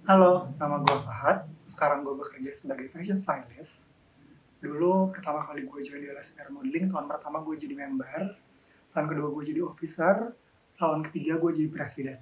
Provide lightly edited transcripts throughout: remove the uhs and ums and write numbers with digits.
Halo, nama gue Fahad. Sekarang gue bekerja sebagai fashion stylist. Dulu pertama kali gue join di LSPR Modeling, tahun pertama gue jadi member, tahun kedua gue jadi officer, tahun ketiga gue jadi presiden.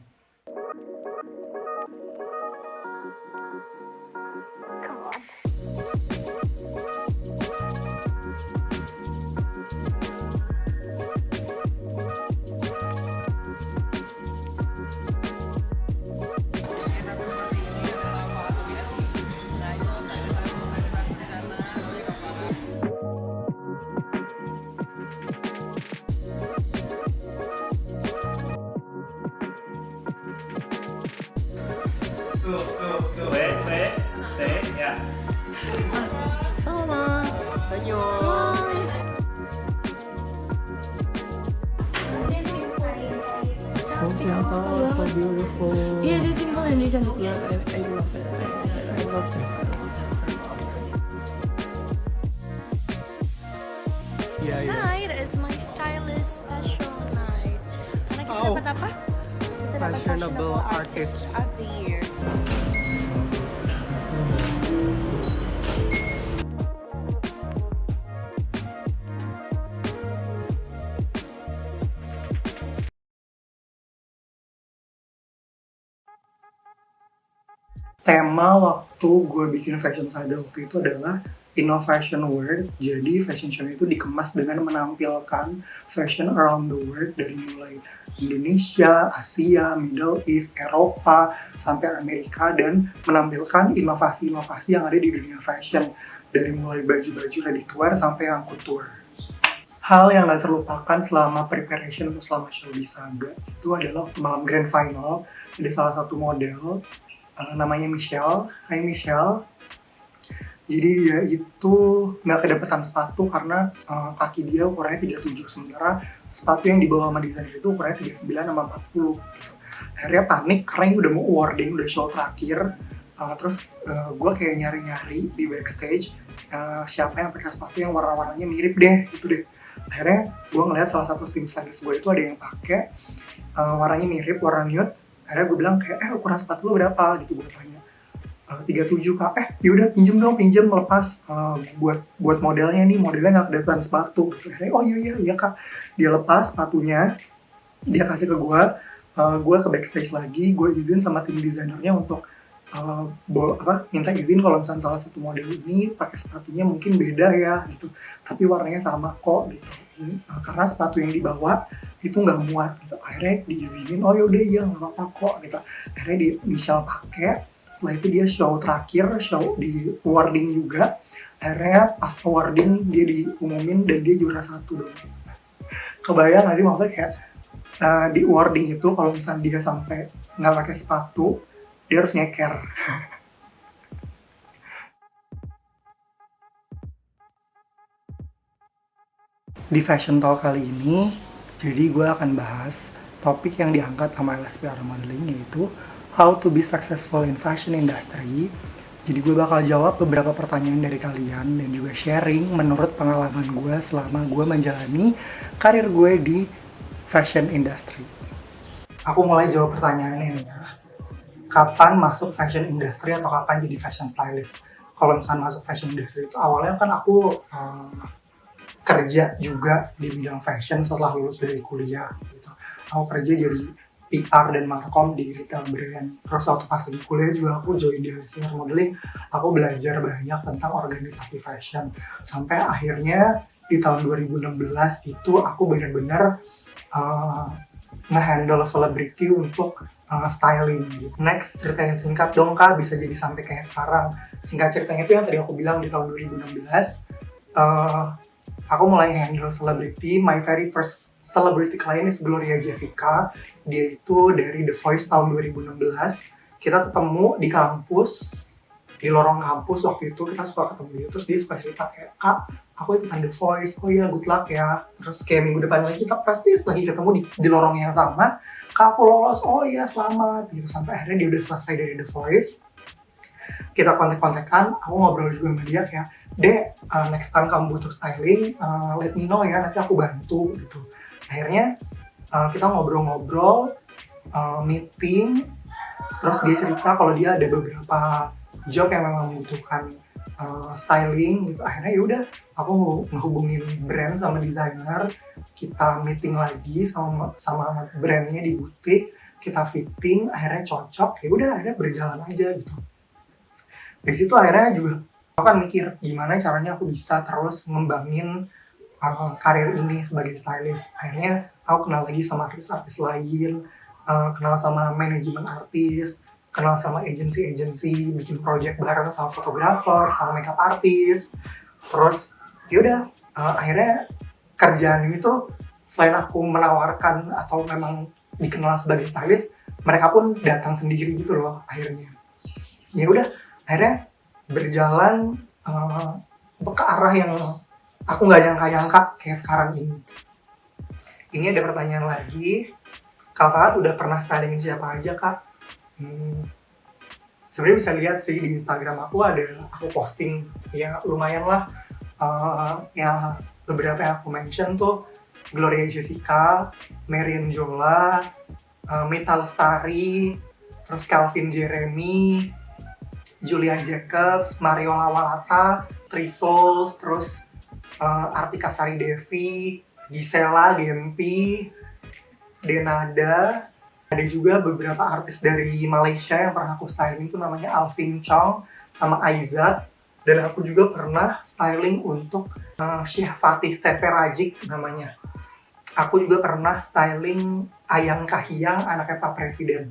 Ya. Sama, senyum. So beautiful. Iya dia simple dan dia cantik ya. I love it. I love this. Yeah, yeah. Night is my stylist special night. Karena kita Oh. dapat apa? Kita dapat Fashionable artist artist. of the year. Tema waktu gue bikin fashion saga waktu itu adalah Innovation World. Jadi fashion show itu dikemas dengan menampilkan fashion around the world dari mulai Indonesia, Asia, Middle East, Eropa, sampai Amerika, dan menampilkan inovasi-inovasi yang ada di dunia fashion dari mulai baju-baju ready to wear sampai yang couture. Hal yang gak terlupakan selama preparation untuk selama show di Saga itu adalah malam grand final. Ada salah satu model namanya Michelle. Hai Michelle. Jadi dia itu nggak kedapetan sepatu karena kaki dia ukurannya 37, sementara sepatu yang dibawa sama desainer itu ukurannya 39 sama 40 gitu. Akhirnya panik karena ini udah mau awarding, udah show terakhir. Terus gue kayak nyari-nyari di backstage siapa yang pakai sepatu yang warna-warnanya mirip deh gitu deh. Akhirnya gue ngeliat salah satu tim stylist gue itu ada yang pakai warnanya mirip, warna nude. Akhirnya gue bilang kayak, ukuran sepatu lo berapa? Gitu gue tanya. 37 kak, yaudah pinjem lepas buat modelnya nih, modelnya nggak kedapetan sepatu. Akhirnya, oh iya kak. Dia lepas sepatunya, dia kasih ke gue ke backstage lagi, gue izin sama tim desainernya untuk minta izin kalau misalnya salah satu model ini pakai sepatunya mungkin beda ya gitu, tapi warnanya sama kok gitu. Karena sepatu yang dibawa itu nggak muat gitu. Akhirnya diizinin, oh yaudah iya nggak apa-apa kok gitu. Akhirnya di Michelle pakai. Setelah itu dia show terakhir, show di awarding juga. Akhirnya pas awarding dia diumumin dan dia juara 1 dong. Kebayang nggak sih maksudnya kayak di awarding itu kalau misalnya dia sampai nggak pakai sepatu, dia harus nyeker. Di Fashion Talk kali ini, jadi gue akan bahas topik yang diangkat sama LSPR Modeling, yaitu How to be successful in fashion industry. Jadi gue bakal jawab beberapa pertanyaan dari kalian dan juga sharing menurut pengalaman gue selama gue menjalani karir gue di fashion industry. Aku mulai jawab pertanyaannya nih ya. Kapan masuk fashion industry atau kapan jadi fashion stylist? Kalau misalnya masuk fashion industry itu awalnya kan aku kerja juga di bidang fashion setelah lulus dari kuliah gitu. Aku kerja dari PR dan markom di retail brand. Terus waktu pas lagi kuliah juga aku join di LSPR Modeling. Aku belajar banyak tentang organisasi fashion. Sampai akhirnya di tahun 2016 itu aku benar-benar nge-handle selebriti untuk styling gitu. Next, ceritain singkat dong kak, bisa jadi sampai kayak sekarang. Singkat ceritanya itu yang tadi aku bilang di tahun 2016. Aku mulai handle selebriti. My very first celebrity client is Gloria Jessica. Dia itu dari The Voice tahun 2016. Kita ketemu di kampus, di lorong kampus waktu itu kita suka ketemu dia. Terus dia suka cerita kayak, kak, aku ikutan The Voice. Oh iya, good luck ya. Terus kayak minggu depan lagi kita prestis lagi ketemu di lorong yang sama. Kak, aku lolos. Oh iya, selamat. Gitu sampai akhirnya dia udah selesai dari The Voice. Kita kontak-kontakan, aku ngobrol juga sama dia kayak, Dek, next time kamu butuh styling, let me know ya, nanti aku bantu gitu. Akhirnya kita ngobrol-ngobrol, meeting, Terus dia cerita kalau dia ada beberapa job yang memang membutuhkan styling gitu. Akhirnya ya udah aku ngehubungin brand sama desainer, kita meeting lagi sama brandnya di butik, kita fitting, akhirnya cocok, ya udah akhirnya berjalan aja gitu. Di situ akhirnya juga aku kan mikir gimana caranya aku bisa terus ngembangin karir ini sebagai stylist. Akhirnya aku kenal lagi sama artis-artis lain, kenal sama manajemen artis, kenal sama agency, bikin project bareng sama fotografer, sama makeup artist. Terus yaudah, akhirnya kerjaan ini tuh selain aku menawarkan atau memang dikenal sebagai stylist, mereka pun datang sendiri gitu loh akhirnya. Ya udah, akhirnya berjalan ke arah yang aku nggak nyangka-nyangka kayak sekarang ini. Ini ada pertanyaan lagi, kakak udah pernah styling siapa aja kak? Sebenarnya bisa lihat sih di Instagram aku posting ya lumayan lah, ya beberapa yang aku mention tuh Gloria Jessica, Marian Jola, Mita Lestari, terus Calvin Jeremy, Julia Jacobs, Mario Lawalata, Trisouls, terus Artika Sari Devi, Gisela Gempi, Denada. Ada juga beberapa artis dari Malaysia yang pernah aku styling itu namanya Alvin Chong sama Aizat. Dan aku juga pernah styling untuk Syahfati Seferajik namanya. Aku juga pernah styling Ayang Kahiyang, anaknya Pak Presiden.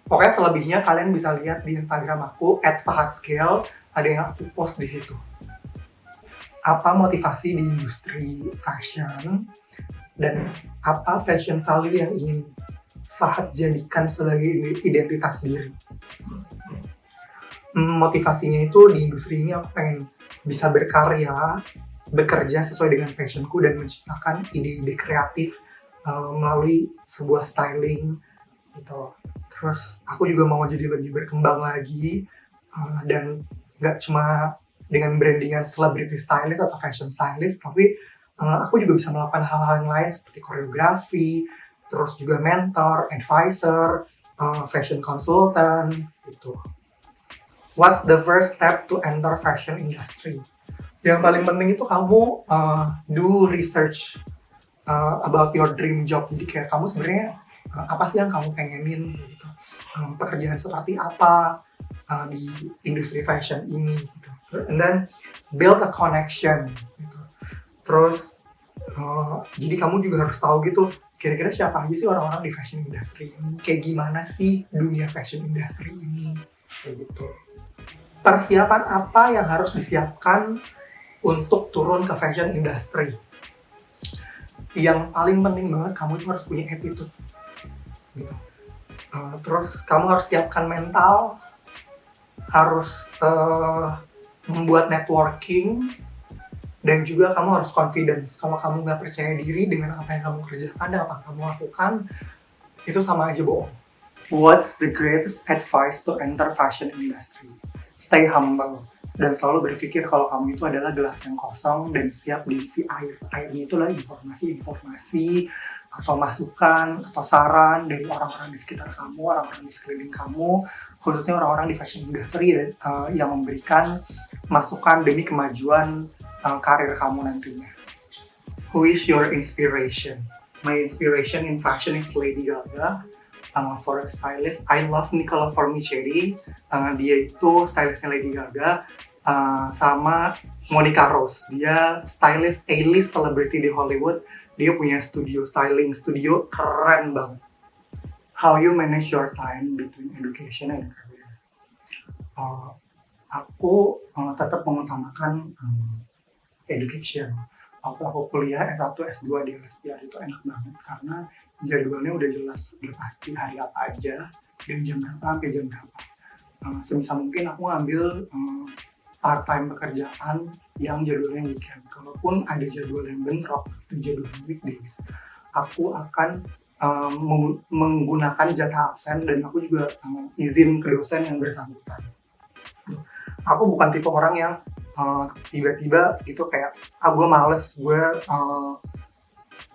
Pokoknya selebihnya kalian bisa lihat di Instagram aku @fahadscale, ada yang aku post di situ. Apa motivasi di industri fashion dan apa fashion value yang ingin Fahad jadikan sebagai identitas diri. Motivasinya itu di industri ini aku pengen bisa berkarya, bekerja sesuai dengan passionku dan menciptakan ide-ide kreatif melalui sebuah styling gitu. Terus aku juga mau jadi lebih berkembang lagi dan nggak cuma dengan brandingan celebrity stylist atau fashion stylist, tapi aku juga bisa melakukan hal-hal yang lain seperti koreografi, terus juga mentor, advisor, fashion consultant gitu. What's the first step to enter fashion industry? Yang paling penting itu kamu do research about your dream job. Jadi kayak kamu sebenarnya apa sih yang kamu pengenin gitu. Pekerjaan seperti apa di industri fashion ini gitu. And then build a connection gitu. Terus jadi kamu juga harus tahu gitu kira-kira siapa aja sih orang-orang di fashion industry ini, kayak gimana sih dunia fashion industry ini kayak gitu. Persiapan apa yang harus disiapkan untuk turun ke fashion industry? Yang paling penting banget, kamu itu harus punya attitude gitu. Terus kamu harus siapkan mental, harus membuat networking, dan juga kamu harus confidence. Kalau kamu nggak percaya diri dengan apa yang kamu kerjakan dan apa yang kamu lakukan, itu sama aja bohong. What's the greatest advice to enter fashion industry? Stay humble dan selalu berpikir kalau kamu itu adalah gelas yang kosong dan siap diisi air. Airnya itulah informasi-informasi atau masukan atau saran dari orang-orang di sekitar kamu, orang-orang di sekeliling kamu, khususnya orang-orang di fashion industry yang memberikan masukan demi kemajuan karir kamu nantinya. Who is your inspiration? My inspiration in fashion is Lady Gaga. For a stylist, I love Nicola Formicheri. Dia itu stylistnya Lady Gaga, sama Monica Rose. Dia stylist A-list celebrity di Hollywood. Dia punya studio keren banget. How you manage your time between education and career? Aku tetap mengutamakan education. Waktu aku kuliah S1, S2 di LSPR itu enak banget karena jadwalnya udah jelas, udah pasti hari apa aja dan jam berapa sampai jam berapa. Sebisa mungkin aku ngambil part-time pekerjaan yang jadwalnya weekend. Kalaupun ada jadwal yang bentrok, itu jadwal weekdays, aku akan menggunakan jatah absen dan aku juga izin ke dosen yang bersangkutan. Aku bukan tipe orang yang tiba-tiba gitu kayak gue males, gue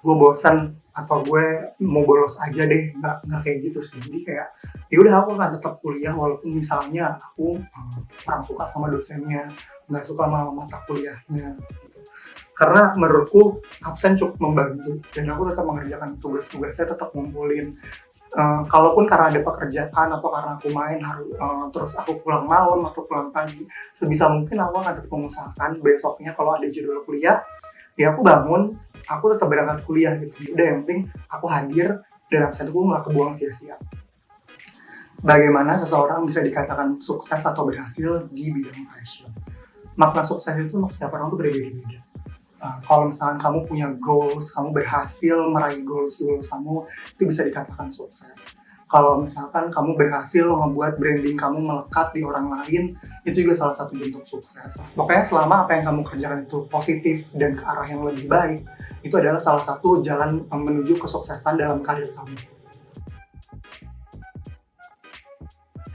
gue bosan atau gue mau bolos aja deh, nggak kayak gitu sih. Jadi kayak ya udah aku akan tetap kuliah walaupun misalnya aku kurang suka sama dosennya, nggak suka sama mata kuliahnya gitu. Karena menurutku absen cukup membantu dan aku tetap mengerjakan tugas-tugasnya, tetap ngumpulin. Kalaupun karena ada pekerjaan atau karena aku main harus terus aku pulang malam atau pulang pagi, sebisa mungkin aku akan tetap mengusahakan besoknya kalau ada jadwal kuliah, ya aku bangun, aku tetap berangkat kuliah gitu. Udah yang penting aku hadir dan absenku nggak kebuang sia-sia. Bagaimana seseorang bisa dikatakan sukses atau berhasil di bidang fashion? Makna sukses itu untuk setiap orang tuh berbeda-beda. Kalau misalkan kamu punya goals, kamu berhasil meraih goals kamu, itu bisa dikatakan sukses. Kalau misalkan kamu berhasil membuat branding kamu melekat di orang lain, itu juga salah satu bentuk sukses. Pokoknya selama apa yang kamu kerjakan itu positif dan ke arah yang lebih baik, itu adalah salah satu jalan menuju kesuksesan dalam karir kamu.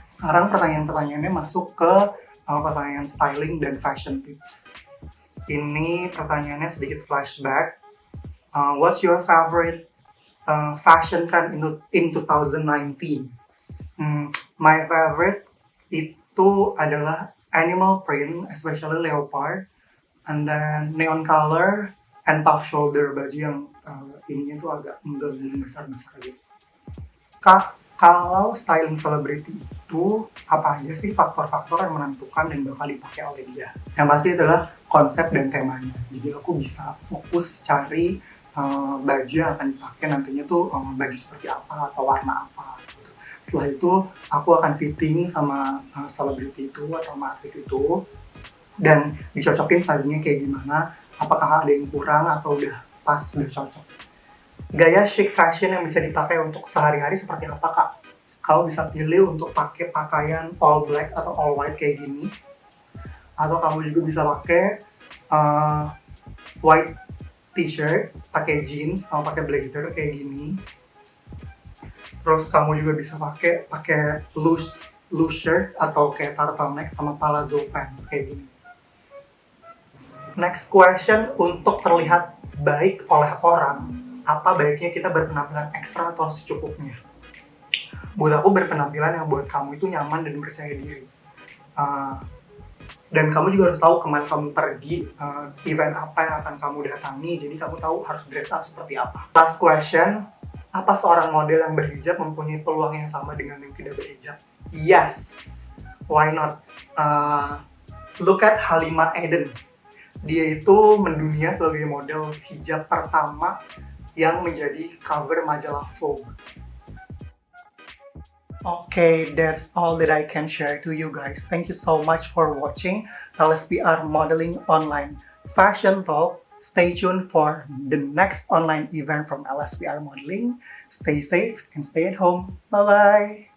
Sekarang pertanyaan-pertanyaannya masuk ke pertanyaan styling dan fashion tips. Ini pertanyaannya sedikit flashback. What's your favorite fashion trend in 2019? My favorite itu adalah animal print, especially leopard, and then neon color and puff shoulder, baju yang ininya tuh agak besar-besar gitu. Kalau styling celebrity itu apa aja sih faktor-faktor yang menentukan dan bakal dipakai oleh dia? Yang pasti adalah konsep dan temanya. Jadi aku bisa fokus cari baju yang akan dipakai nantinya tuh baju seperti apa atau warna apa. Gitu. Setelah itu aku akan fitting sama selebriti itu atau sama artis itu dan dicocokin stylingnya kayak gimana. Apakah ada yang kurang atau udah pas, udah cocok. Gaya chic fashion yang bisa dipakai untuk sehari-hari seperti apa, Kak? Kau bisa pilih untuk pakai pakaian all black atau all white kayak gini. Atau kamu juga bisa pakai white t-shirt, pakai jeans, sama pakai blazer kayak gini. Terus kamu juga bisa pakai loose shirt atau kayak turtleneck sama palazzo pants kayak gini. Next question, untuk terlihat baik oleh orang, apa baiknya kita berpenampilan ekstra atau secukupnya? Buat aku berpenampilan yang buat kamu itu nyaman dan percaya diri. Dan kamu juga harus tahu kemana kamu pergi, event apa yang akan kamu datangi, jadi kamu tahu harus dress up seperti apa. Last question, apa seorang model yang berhijab mempunyai peluang yang sama dengan yang tidak berhijab? Yes, why not? Look at Halima Eden. Dia itu mendunia sebagai model hijab pertama yang menjadi cover majalah Vogue. Okay, that's all that I can share to you guys. Thank you so much for watching LSPR Modeling Online Fashion Talk. Stay tuned for the next online event from LSPR Modeling. Stay safe and stay at home. Bye-bye.